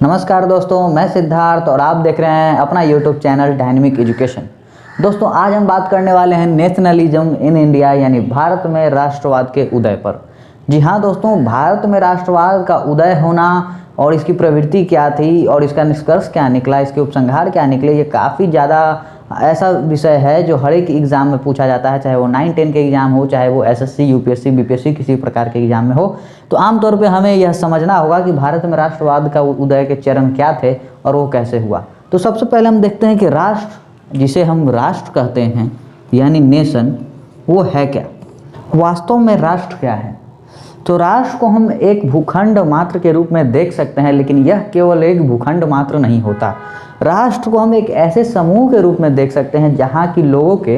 नमस्कार दोस्तों, मैं सिद्धार्थ और आप देख रहे हैं अपना यूट्यूब चैनल डायनेमिक एजुकेशन। दोस्तों, आज हम बात करने वाले हैं नेशनलिज्म इन इंडिया यानी भारत में राष्ट्रवाद के उदय पर। जी हाँ दोस्तों, भारत में राष्ट्रवाद का उदय होना और इसकी प्रवृत्ति क्या थी और इसका निष्कर्ष क्या निकला, इसके उपसंहार क्या निकले, ये काफ़ी ज़्यादा ऐसा विषय है जो हर एक एग्ज़ाम में पूछा जाता है, चाहे वो 9-10 के एग्ज़ाम हो, चाहे वो एसएससी, यूपीएससी, बीपीएससी किसी प्रकार के एग्ज़ाम में हो। तो आमतौर पे हमें यह समझना होगा कि भारत में राष्ट्रवाद का उदय के चरण क्या थे और वो कैसे हुआ। तो सबसे पहले हम देखते हैं कि राष्ट्र, जिसे हम राष्ट्र कहते हैं यानी नेशन, वो है क्या। वास्तव में राष्ट्र क्या है? तो राष्ट्र को हम एक भूखंड मात्र के रूप में देख सकते हैं, लेकिन यह केवल एक भूखंड मात्र नहीं होता। राष्ट्र को हम एक ऐसे समूह के रूप में देख सकते हैं जहाँ की लोगों के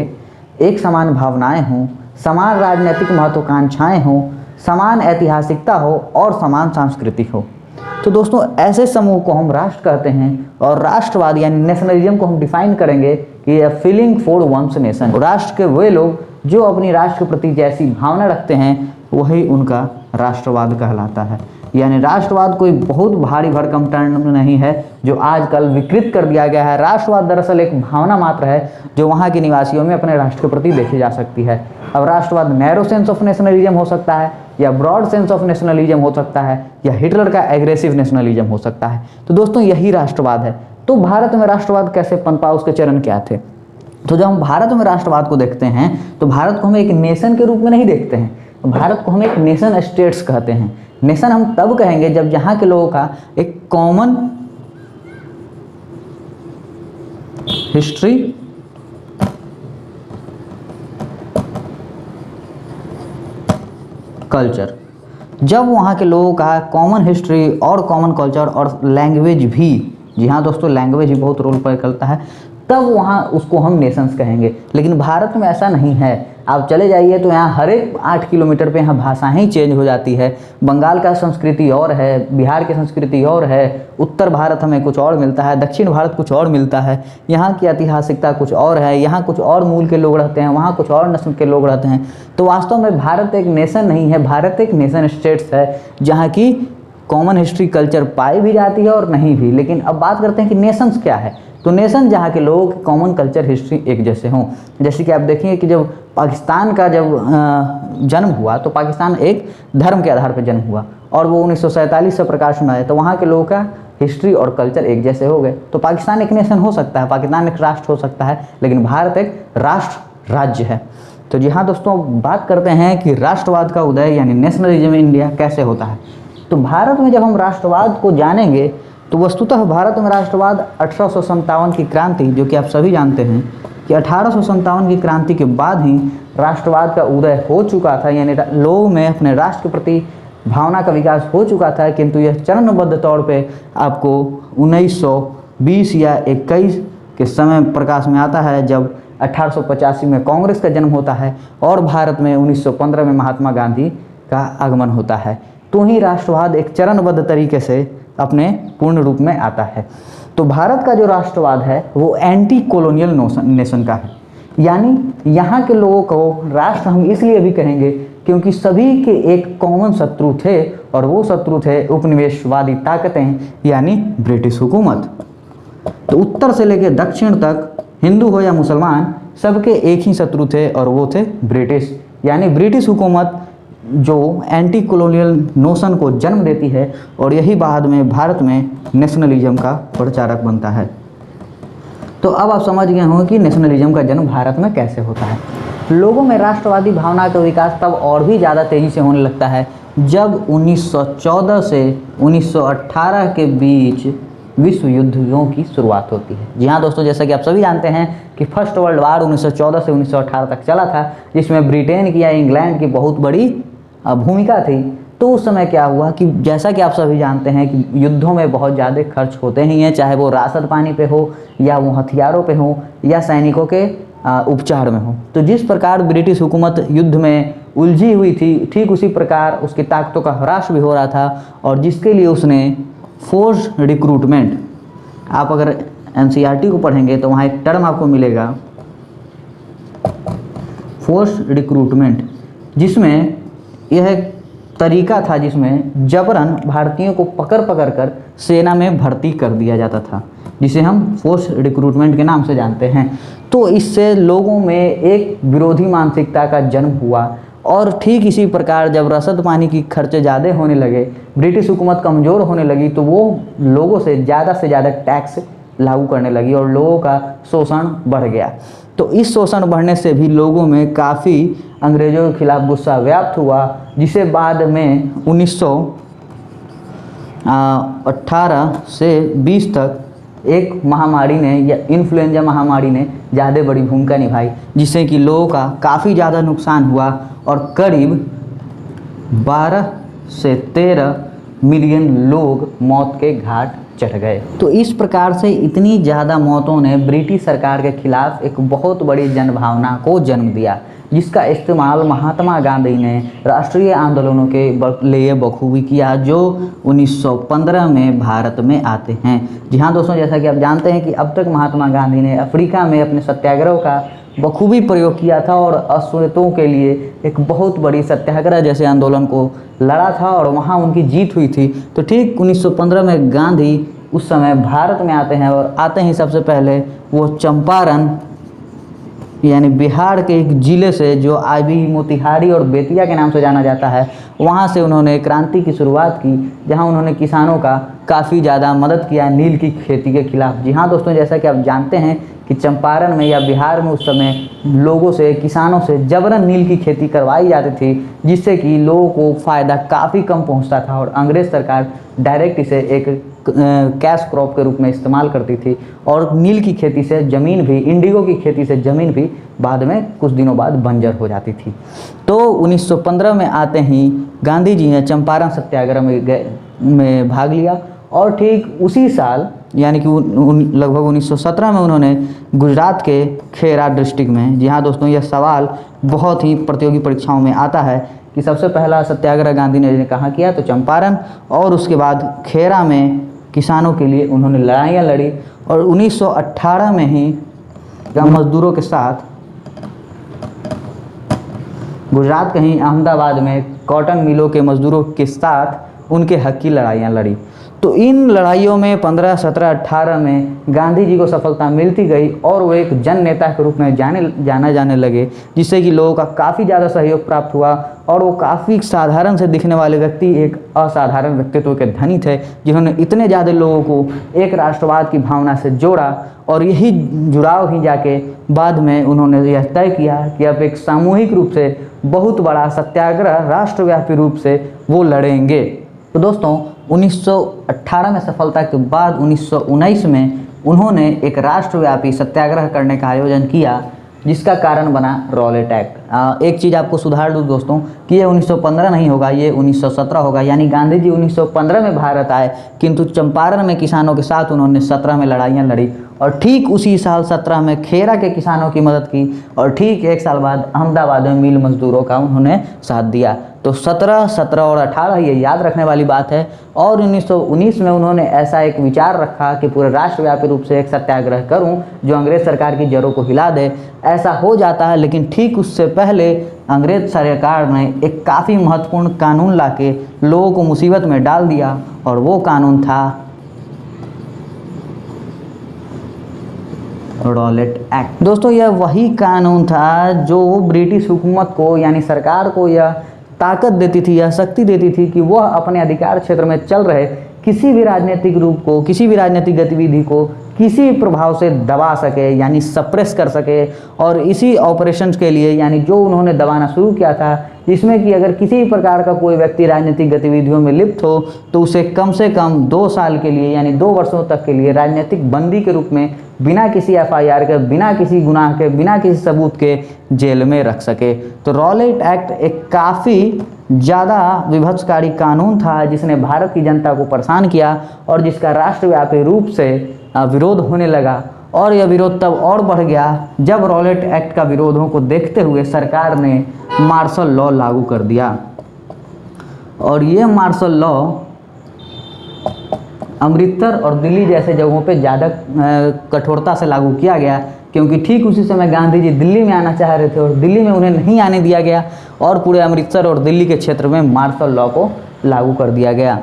एक समान भावनाएं हों, समान राजनीतिक महत्वाकांक्षाएं हों, समान ऐतिहासिकता हो और समान संस्कृति हो। तो दोस्तों, ऐसे समूह को हम राष्ट्र कहते हैं। और राष्ट्रवाद यानी नेशनलिज्म को हम डिफाइन करेंगे कि यह फीलिंग फॉर वंस नेशन। राष्ट्र के वे लोग जो अपनी राष्ट्र के प्रति जैसी भावना रखते हैं वही उनका राष्ट्रवाद कहलाता है। यानी राष्ट्रवाद कोई बहुत भारी भरकम टर्म नहीं है जो आजकल विकृत कर दिया गया है। राष्ट्रवाद दरअसल एक भावना मात्र है जो वहाँ के निवासियों में अपने राष्ट्र के प्रति देखी जा सकती है। अब राष्ट्रवाद नैरो सेंस ऑफ नेशनलिज्म हो सकता है या ब्रॉड सेंस ऑफ नेशनलिज्म हो सकता है या हिटलर का एग्रेसिव नेशनलिज्म हो सकता है। तो दोस्तों, यही राष्ट्रवाद है। तो भारत में राष्ट्रवाद कैसे पनपा, उसके चरण क्या थे? तो जब हम भारत में राष्ट्रवाद को देखते हैं तो भारत को हम एक नेशन के रूप में नहीं देखते हैं। भारत को हम एक नेशन स्टेट्स कहते हैं। नेशन हम तब कहेंगे जब यहाँ के लोगों का एक कॉमन हिस्ट्री, कल्चर, जब वहाँ के लोगों का कॉमन हिस्ट्री और कॉमन कल्चर और लैंग्वेज भी, जी हाँ दोस्तों, लैंग्वेज भी बहुत रोल प्ले करता है, तब वहाँ उसको हम नेशंस कहेंगे। लेकिन भारत में ऐसा नहीं है। आप चले जाइए तो यहाँ हर एक 8 किलोमीटर पे यहाँ भाषाएं ही चेंज हो जाती है। बंगाल का संस्कृति और है, बिहार की संस्कृति और है, उत्तर भारत हमें कुछ और मिलता है, दक्षिण भारत कुछ और मिलता है, यहाँ की ऐतिहासिकता कुछ और है, यहाँ कुछ और मूल के लोग रहते हैं, वहाँ कुछ और नस्ल के लोग रहते हैं। तो वास्तव में भारत एक नेशन नहीं है, भारत एक नेशन स्टेट्स है जहाँ की कॉमन हिस्ट्री, कल्चर पाई भी जाती है और नहीं भी। लेकिन अब बात करते हैं कि नेशंस क्या है। तो नेशन जहाँ के लोगों की कॉमन कल्चर, हिस्ट्री एक जैसे हों। जैसे कि आप देखेंगे कि जब पाकिस्तान का जब जन्म हुआ तो पाकिस्तान एक धर्म के आधार पर जन्म हुआ और वो 1947 से प्रकाश में आया, तो वहाँ के लोगों का हिस्ट्री और कल्चर एक जैसे हो गए। तो पाकिस्तान एक नेशन हो सकता है, पाकिस्तान एक राष्ट्र हो सकता है, लेकिन भारत एक राष्ट्र राज्य है। तो जी हाँ दोस्तों, बात करते हैं कि राष्ट्रवाद का उदय यानी नेशनलिज्म इन इंडिया कैसे होता है। तो भारत में जब हम राष्ट्रवाद को जानेंगे तो वस्तुतः भारत में राष्ट्रवाद 1857 की क्रांति, जो कि आप सभी जानते हैं कि 1857 की क्रांति के बाद ही राष्ट्रवाद का उदय हो चुका था। यानी लोगों में अपने राष्ट्र के प्रति भावना का विकास हो चुका था, किंतु यह चरणबद्ध तौर पे आपको 1920 या 21 के समय प्रकाश में आता है, जब 1885 में कांग्रेस का जन्म होता है और भारत में 1915 में महात्मा गांधी का आगमन होता है। तो ही राष्ट्रवाद एक चरणबद्ध तरीके से अपने पूर्ण रूप में आता है। तो भारत का जो राष्ट्रवाद है वो एंटी कॉलोनियल नेशन का है। यानी यहाँ के लोगों को राष्ट्र हम इसलिए भी कहेंगे क्योंकि सभी के एक कॉमन शत्रु थे और वो शत्रु थे उपनिवेशवादी ताकतें यानी ब्रिटिश हुकूमत। तो उत्तर से लेकर दक्षिण तक हिंदू हो या मुसलमान, सबके एक ही शत्रु थे और वो थे ब्रिटिश। यानी ब्रिटिश हुकूमत जो एंटी कॉलोनियल नोशन को जन्म देती है और यही बाद में भारत में नेशनलिज्म का प्रचारक बनता है। तो अब आप समझ गए होंगे कि नेशनलिज्म का जन्म भारत में कैसे होता है। लोगों में राष्ट्रवादी भावना का विकास तब और भी ज़्यादा तेज़ी से होने लगता है जब 1914 से 1918 के बीच विश्व युद्धों की शुरुआत होती है। जी हाँ दोस्तों, जैसा कि आप सभी जानते हैं कि फर्स्ट वर्ल्ड वार 1914 से 1918 तक चला था, जिसमें ब्रिटेन की या इंग्लैंड की बहुत बड़ी भूमिका थी। तो उस समय क्या हुआ कि जैसा कि आप सभी जानते हैं कि युद्धों में बहुत ज़्यादा खर्च होते ही हैं, चाहे वो राशन पानी पे हो या वो हथियारों पे हो या सैनिकों के उपचार में हो। तो जिस प्रकार ब्रिटिश हुकूमत युद्ध में उलझी हुई थी, ठीक उसी प्रकार उसकी ताकतों का ह्रास भी हो रहा था और जिसके लिए उसने फोर्स रिक्रूटमेंट, आप अगर एनसीईआरटी को पढ़ेंगे तो वहाँ एक टर्म आपको मिलेगा फोर्स रिक्रूटमेंट, जिसमें यह तरीका था जिसमें जबरन भारतीयों को पकड़ पकड़ कर सेना में भर्ती कर दिया जाता था, जिसे हम फोर्स रिक्रूटमेंट के नाम से जानते हैं। तो इससे लोगों में एक विरोधी मानसिकता का जन्म हुआ और ठीक इसी प्रकार जब रसद पानी की खर्चे ज़्यादा होने लगे, ब्रिटिश हुकूमत कमज़ोर होने लगी, तो वो लोगों से ज़्यादा टैक्स लागू करने लगी और लोगों का शोषण बढ़ गया। तो इस शोषण बढ़ने से भी लोगों में काफ़ी अंग्रेज़ों के खिलाफ गुस्सा व्याप्त हुआ, जिसे बाद में 1918 से 20 तक एक महामारी ने या इन्फ्लुएंजा महामारी ने ज़्यादा बड़ी भूमिका निभाई, जिससे कि लोगों का काफ़ी ज़्यादा नुकसान हुआ और करीब 12 से 13 मिलियन लोग मौत के घाट चढ़ गए। तो इस प्रकार से इतनी ज़्यादा मौतों ने ब्रिटिश सरकार के खिलाफ एक बहुत बड़ी जनभावना को जन्म दिया, जिसका इस्तेमाल महात्मा गांधी ने राष्ट्रीय आंदोलनों के लिए बखूबी किया, जो 1915 में भारत में आते हैं। जी हाँ दोस्तों, जैसा कि आप जानते हैं कि अब तक महात्मा गांधी ने अफ्रीका में अपने सत्याग्रह का बखूबी प्रयोग किया था और अशोषितों के लिए एक बहुत बड़ी सत्याग्रह जैसे आंदोलन को लड़ा था और वहाँ उनकी जीत हुई थी। तो ठीक 1915 में गांधी उस समय भारत में आते हैं और आते ही सबसे पहले वो चंपारण यानी बिहार के एक ज़िले से जो अभी मोतिहारी और बेतिया के नाम से जाना जाता है, वहाँ से उन्होंने क्रांति की शुरुआत की, जहाँ उन्होंने किसानों का काफ़ी ज़्यादा मदद किया नील की खेती के खिलाफ। जी हाँ दोस्तों, जैसा कि आप जानते हैं कि चंपारण में या बिहार में उस समय लोगों से, किसानों से जबरन नील की खेती करवाई जाती थी, जिससे कि लोगों को फ़ायदा काफ़ी कम पहुंचता था और अंग्रेज़ सरकार डायरेक्ट इसे एक कैश क्रॉप के रूप में इस्तेमाल करती थी और नील की खेती से ज़मीन भी, इंडिगो की खेती से ज़मीन भी बाद में कुछ दिनों बाद बंजर हो जाती थी। तो 1915 में आते ही गांधी जी ने चंपारण सत्याग्रह में भाग लिया और ठीक उसी साल यानी कि लगभग 1917 में उन्होंने गुजरात के खेरा डिस्ट्रिक्ट में, जी हाँ दोस्तों, यह सवाल बहुत ही प्रतियोगी परीक्षाओं में आता है कि सबसे पहला सत्याग्रह गांधी ने कहाँ किया, तो चंपारण, और उसके बाद खेरा में किसानों के लिए उन्होंने लड़ाइयाँ लड़ी और 1918 में ही मजदूरों के साथ गुजरात के ही अहमदाबाद में कॉटन मिलों के मजदूरों के साथ उनके हक की लड़ाइयाँ लड़ी। तो इन लड़ाइयों में 15, 17, 18 में गांधी जी को सफलता मिलती गई और वो एक जन नेता के रूप में जाना जाने लगे, जिससे कि लोगों का काफ़ी ज़्यादा सहयोग प्राप्त हुआ और वो काफ़ी साधारण से दिखने वाले व्यक्ति एक असाधारण व्यक्तित्व के धनी थे, जिन्होंने इतने ज़्यादा लोगों को एक राष्ट्रवाद की भावना से जोड़ा और यही जुड़ाव ही जाके बाद में उन्होंने यह तय किया कि अब एक सामूहिक रूप से बहुत बड़ा सत्याग्रह राष्ट्रव्यापी रूप से वो लड़ेंगे। तो दोस्तों 1918 में सफलता के बाद 1919 में उन्होंने एक राष्ट्रव्यापी सत्याग्रह करने का आयोजन किया, जिसका कारण बना रॉलेट एक्ट। एक चीज़ आपको सुधार दूँ दोस्तों कि ये 1915 नहीं होगा, ये 1917 होगा। यानी गांधी जी 1915 में भारत आए, किंतु चंपारण में किसानों के साथ उन्होंने 17 में लड़ाइयाँ लड़ी और ठीक उसी साल 17 में खेरा के किसानों की मदद की और ठीक एक साल बाद अहमदाबाद में मिल मजदूरों का उन्होंने साथ दिया। तो 17, 17 और 18 ये याद रखने वाली बात है। और 1919 में उन्होंने ऐसा एक विचार रखा कि पूरे राष्ट्रव्यापी रूप से एक सत्याग्रह करूं जो अंग्रेज़ सरकार की जड़ों को हिला दे। ऐसा हो जाता है, लेकिन ठीक उससे पहले अंग्रेज़ सरकार ने एक काफ़ी महत्वपूर्ण कानून लाके लोगों को मुसीबत में डाल दिया और वो कानून था रॉलेट एक्ट। दोस्तों यह वही कानून था जो ब्रिटिश हुकूमत को यानी सरकार को यह ताकत देती थी, यह शक्ति देती थी कि वह अपने अधिकार क्षेत्र में चल रहे किसी भी राजनीतिक रूप को, किसी भी राजनीतिक गतिविधि को किसी प्रभाव से दबा सके, यानी सप्रेस कर सके। और इसी ऑपरेशंस के लिए यानी जो उन्होंने दबाना शुरू किया था, जिसमें कि अगर किसी प्रकार का कोई व्यक्ति राजनीतिक गतिविधियों में लिप्त हो तो उसे कम से कम 2 साल के लिए यानी 2 वर्षों तक के लिए राजनीतिक बंदी के रूप में बिना किसी FIR के, बिना किसी गुनाह के, बिना किसी सबूत के जेल में रख सके। तो रॉलेट एक्ट एक काफ़ी ज़्यादा विभत्सकारी कानून था जिसने भारत की जनता को परेशान किया और जिसका राष्ट्रव्यापी रूप से विरोध होने लगा। और यह विरोध तब और बढ़ गया जब रॉलेट एक्ट का विरोधों को देखते हुए सरकार ने मार्शल लॉ लागू कर दिया। और ये मार्शल लॉ अमृतसर और दिल्ली जैसे जगहों पे ज़्यादा कठोरता से लागू किया गया, क्योंकि ठीक उसी समय गांधी जी दिल्ली में आना चाह रहे थे और दिल्ली में उन्हें नहीं आने दिया गया और पूरे अमृतसर और दिल्ली के क्षेत्र में मार्शल लॉ को लागू कर दिया गया।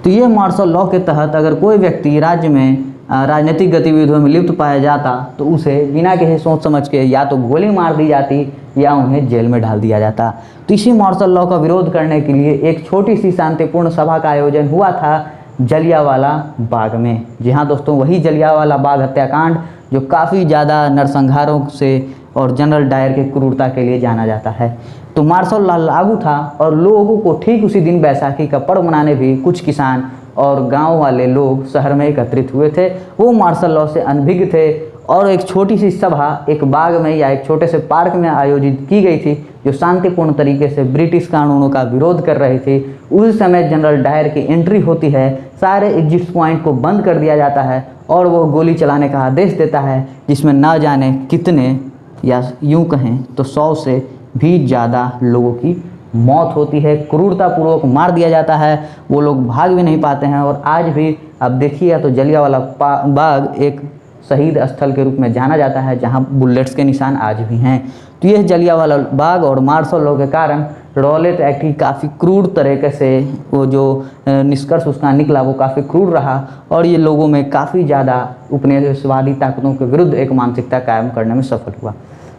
तो ये मार्शल लॉ के तहत अगर कोई व्यक्ति राज्य में राजनीतिक गतिविधियों में लिप्त पाया जाता तो उसे बिना किसी सोच समझ के या तो गोली मार दी जाती या उन्हें जेल में डाल दिया जाता। तो इसी मार्शल लॉ का विरोध करने के लिए एक छोटी सी शांतिपूर्ण सभा का आयोजन हुआ था जलियांवाला बाग में। जी हाँ दोस्तों, वही जलियांवाला बाग हत्याकांड जो काफ़ी ज़्यादा नरसंहारों से और जनरल डायर के क्रूरता के लिए जाना जाता है। तो मार्शल लॉ लागू था और लोगों को ठीक उसी दिन बैसाखी का पर्व मनाने भी कुछ किसान और गांव वाले लोग शहर में एकत्रित हुए थे। वो मार्शल लॉ से अनभिज्ञ थे और एक छोटी सी सभा एक बाग में या एक छोटे से पार्क में आयोजित की गई थी जो शांतिपूर्ण तरीके से ब्रिटिश कानूनों का विरोध कर रही थी। उस समय जनरल डायर की एंट्री होती है, सारे एग्जिट पॉइंट को बंद कर दिया जाता है और वो गोली चलाने का आदेश देता है, जिसमें ना जाने कितने या यूँ कहें तो 100 से भी ज़्यादा लोगों की मौत होती है, क्रूरतापूर्वक मार दिया जाता है। वो लोग भाग भी नहीं पाते हैं और आज भी आप देखिए तो जलियांवाला बाग एक शहीद स्थल के रूप में जाना जाता है जहां बुलेट्स के निशान आज भी हैं। तो यह जलियांवाला बाग और मार्शल लॉ के कारण रॉलेट एक्ट की काफ़ी क्रूर तरीके से वो जो निष्कर्ष उसका निकला वो काफ़ी क्रूर रहा और ये लोगों में काफ़ी ज़्यादा उपनिवेशवादी ताकतों के विरुद्ध एक मानसिकता कायम करने में सफल हुआ।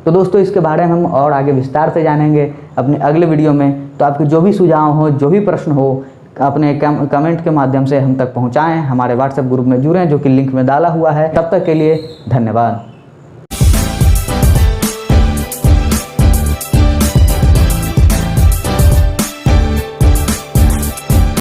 तो दोस्तों इसके बारे में हम और आगे विस्तार से जानेंगे अपने अगले वीडियो में। तो आपके जो भी सुझाव हो, जो भी प्रश्न हो, अपने कमेंट के माध्यम से हम तक पहुंचाएं। हमारे व्हाट्सएप ग्रुप में जुड़ें जो कि लिंक में डाला हुआ है। तब तक के लिए धन्यवाद।